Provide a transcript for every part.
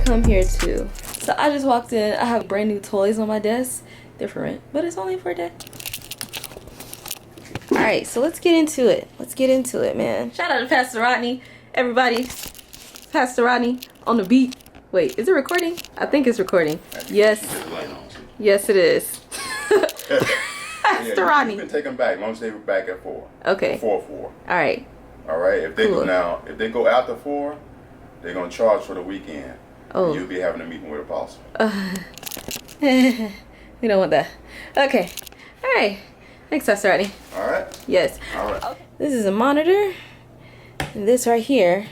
come here too. So I just walked in. I have brand new toys on my desk. They're for rent, but it's only for a day. Alright, so let's get into it. Let's get into it, man. Shout out to Pastor Rodney. Everybody, Pastor Rodney on the beat. Wait, is it recording? I think it's recording. Yes. Yes, it is. Pastor Rodney. You can take them back, as long as they were back at 4. Okay. Before 4. Alright. Alright, if they Cool. if they go after 4, they're going to charge for the weekend. Oh. And you'll be having a meeting with Apostle. We don't want that. Okay. Alright. Thanks, Pastor Rodney. Alright? Yes. Alright. Okay. This is a monitor. And this right here.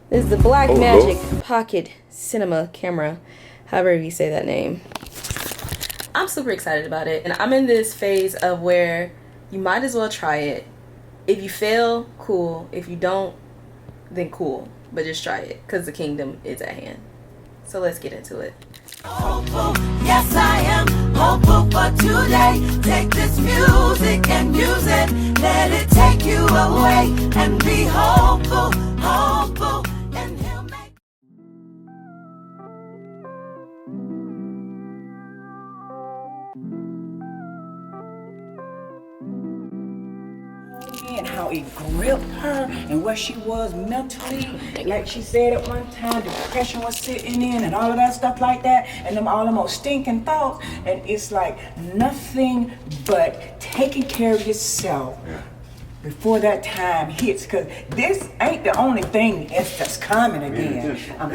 This is the Black Oh, Magic Lord. Pocket Cinema camera. However you say that name. I'm super excited about it. And I'm in this phase of where you might as well try it. If you fail, cool. If you don't, then cool. But just try it. Because the kingdom is at hand. So let's get into it. Hopeful, yes I am hopeful for today. Take this music and use it. Let it take you away and be hopeful, hopeful, and he'll make. And how it gripped her and where she was mentally. Like she said at one time, depression was sitting in and all of that stuff like that. And them all them old stinking thoughts. And it's like nothing but taking care of yourself before that time hits. Because this ain't the only thing that's coming again. I'm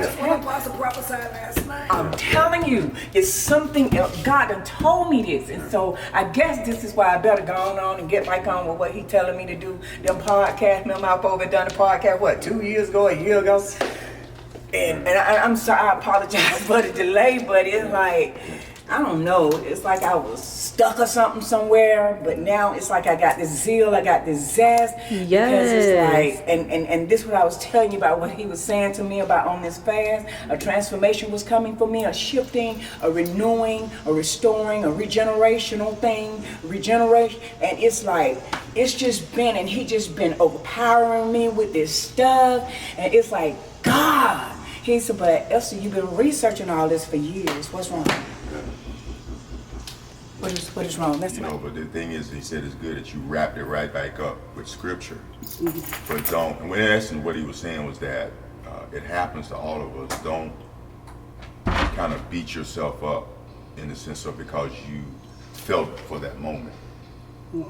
telling you, it's something else. God done told me this. And so I guess this is why I better go on and get back on with what he telling me to do. Them podcasts, remember I've over done a podcast, 2 years ago, a year ago? And I'm sorry, I apologize for the delay, but it's like, I don't know, it's like I was stuck or something somewhere, but now it's like I got this zeal, I got this zest. Because it's like, and this is what I was telling you about what he was saying to me about on this fast. A transformation was coming for me, a shifting, a renewing, a restoring, a regenerational thing, regeneration. And it's like, it's just been, and he just been overpowering me with this stuff. And it's like, God. He said, but Esther, you've been researching all this for years. What's wrong? What is wrong? That's But the thing is, he said it's good that you wrapped it right back up with scripture. But don't, and in essence, what he was saying was that it happens to all of us. Don't kind of beat yourself up in the sense of because you felt for that moment.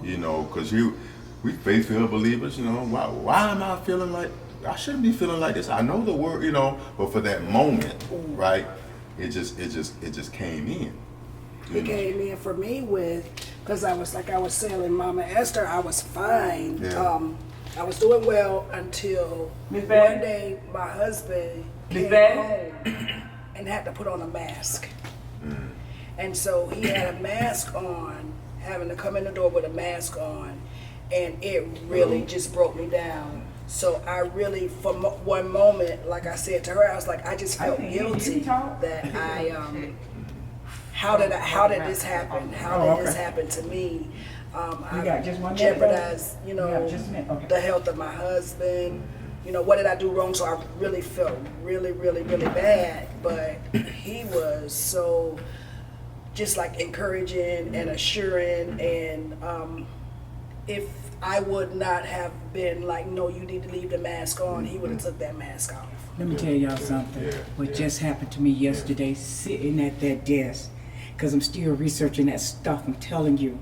You know, because we faith-filled believers, you know, why am I feeling like, I shouldn't be feeling like this. I know the word, you know, but for that moment, right, it just came in. It came in for me because I was, like I was saying, Mama Esther, I was fine. Yeah. I was doing well until one day my husband came home and had to put on a mask. And so he had a mask on, having to come in the door with a mask on, and it really just broke me down. So I really, for one moment, like I said to her, I was like, I just felt guilty that I, how did this happen? How did this happen to me? I jeopardized, the health of my husband. You know, what did I do wrong? So I really felt really, really, really bad. But he was so just like encouraging and assuring. And if I would not have been like, no, you need to leave the mask on, he would have took that mask off. Let me tell y'all something. What just happened to me yesterday, sitting at that desk, because I'm still researching that stuff. I'm telling you,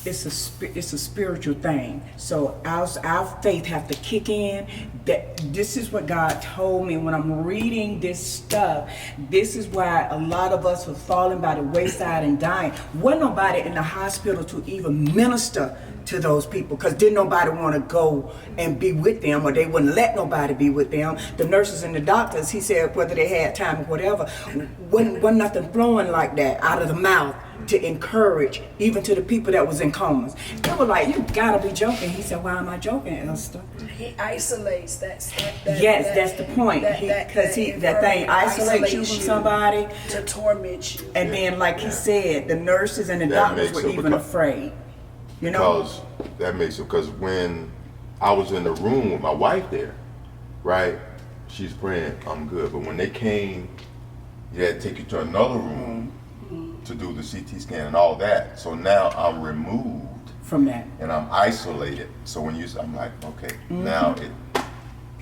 it's a spiritual thing. So our faith have to kick in. That this is what God told me when I'm reading this stuff. This is why a lot of us were falling by the wayside and dying. Wasn't nobody in the hospital to even minister to those people, because didn't nobody want to go and be with them, or they wouldn't let nobody be with them. The nurses and the doctors, he said, whether they had time or whatever, wasn't nothing flowing like that out of the mouth to encourage, even to the people that was in comas. They were like, you gotta be joking. He said, why am I joking, Esther? He isolates that's the point. Because that thing isolates you from somebody to torment you. And then, like he said, the nurses and the doctors were even afraid. You know? Because that makes it, because when I was in the room with my wife there, right, she's praying, I'm good. But when they came He had to take you to another room to do the CT scan and all that. So now I'm removed from that, and I'm isolated. So when I'm like, okay, now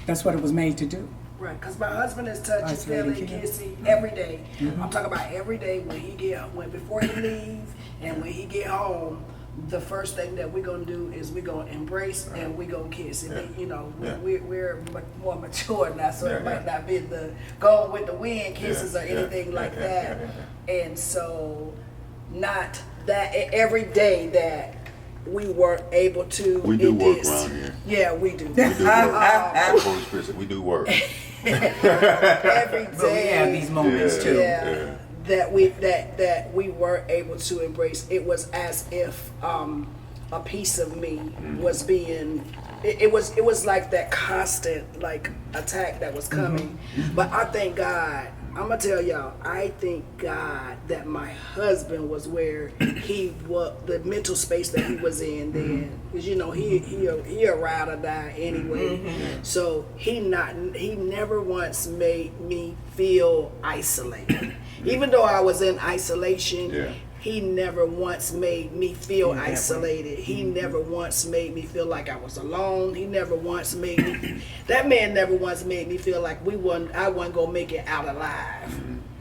that's what it was made to do. Right, because my husband is touchy, Isolated feeling, kid. kissy every day. I'm talking about every day before he leaves and when he get home. The first thing that we're gonna do is we're gonna embrace and we're gonna kiss. And we're more mature now, so it might not be the go with the wind kisses or anything like that. And so, not that every day that we weren't able to. we do work around here. Yeah, we do. We do work. Holy Spirit said we do work. Every day. But we have these moments too. Yeah. That we weren't able to embrace. It was as if a piece of me was being. It was like that constant like attack that was coming. But I thank God. I'm gonna tell y'all. I thank God that my husband was where he was, the mental space that he was in then, because he a ride or die anyway. So he never once made me feel isolated. Even though I was in isolation, he never once made me feel isolated. He never once made me feel like I was alone. He never once made me, that man never once made me feel like I wasn't gonna make it out alive.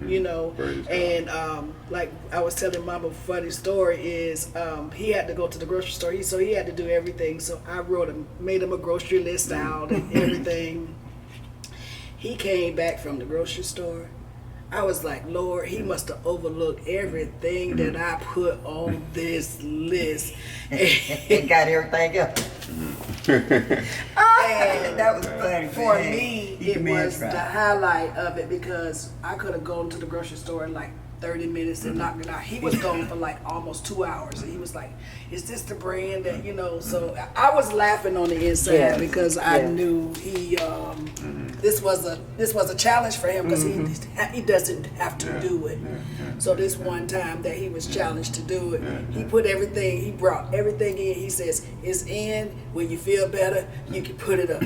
And like I was telling Mama, a funny story is he had to go to the grocery store, so he had to do everything. So I made him a grocery list out and everything. He came back from the grocery store. I was like, Lord, he must have overlooked everything that I put on this list. It got everything else. And That was funny. for me, it was the highlight of it because I could have gone to the grocery store in like 30 minutes and knocked it out. He was gone for like almost 2 hours. And he was like, is this the brand that, so I was laughing on the inside because I knew this was a challenge for him because he doesn't have to do it. So this one time that he was challenged to do it, he brought everything in. He says, it's in. When you feel better, you can put it up.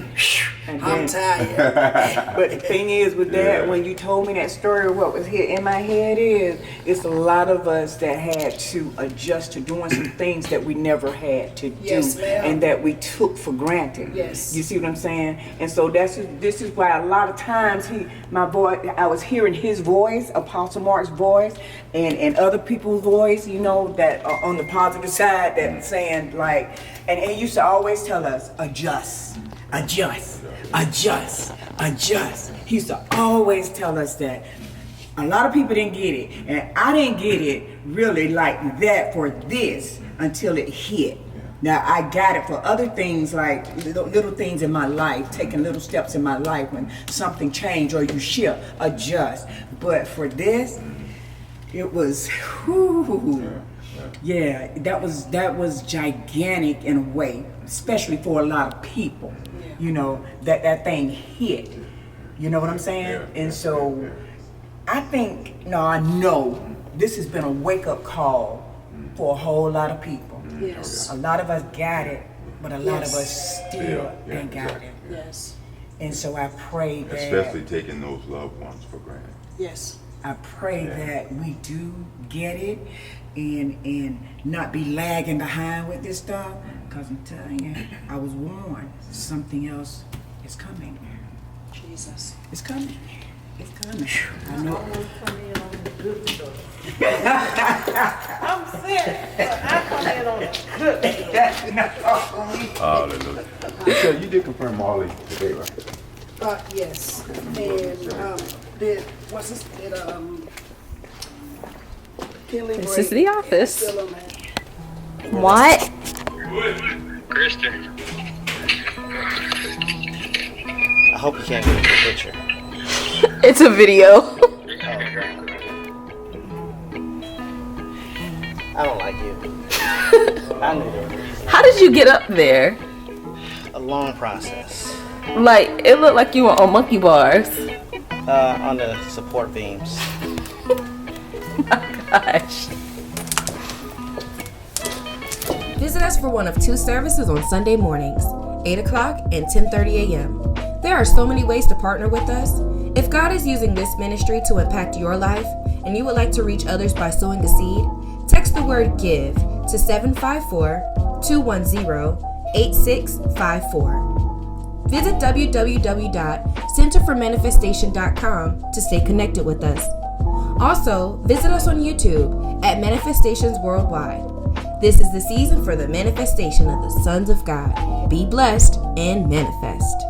I'm tired. But the thing is with that, when you told me that story, what was here in my head it's a lot of us that had to adjust to doing some things that we never had to do. Yes, ma'am. And that we took for granted. Yes. You see what I'm saying? And so this is why a lot of times I was hearing his voice, Apostle Mark's voice, and other people's voice, that are on the positive side that saying like, and he used to always tell us, adjust. He used to always tell us that. A lot of people didn't get it, and I didn't get it really like that for this until it hit. Now I got it for other things, like little things in my life, taking little steps in my life when something changed or you shift, adjust. But for this, it was, that was gigantic in a way, especially for a lot of people. That thing hit. You know what I'm saying? And so I know this has been a wake-up call for a whole lot of people. Yes. A lot of us got it, but a lot of us still ain't got it. Yes. And so I pray that, especially taking those loved ones for granted. Yes. I pray that we do get it and not be lagging behind with this stuff, because I'm telling you, I was warned something else is coming. Jesus. It's coming. It's coming. I know. I'm sick, but I come in on the good. Hallelujah. So you did confirm all these today, right? Yes. And Kinley This Brady is the office. still on that. What? Kristen. I hope you can't get a good picture. It's a video. I don't like you. I knew it. How did you get up there? A long process. Like, it looked like you were on monkey bars. On the support beams. Gosh. Visit us for one of 2 services on Sunday mornings, 8 o'clock and 10:30 a.m. There are so many ways to partner with us. If God is using this ministry to impact your life and you would like to reach others by sowing a seed, text the word GIVE to 754-210-8654. Visit www.centerformanifestation.com to stay connected with us. Also, visit us on YouTube at Manifestations Worldwide. This is the season for the manifestation of the sons of God. Be blessed and manifest.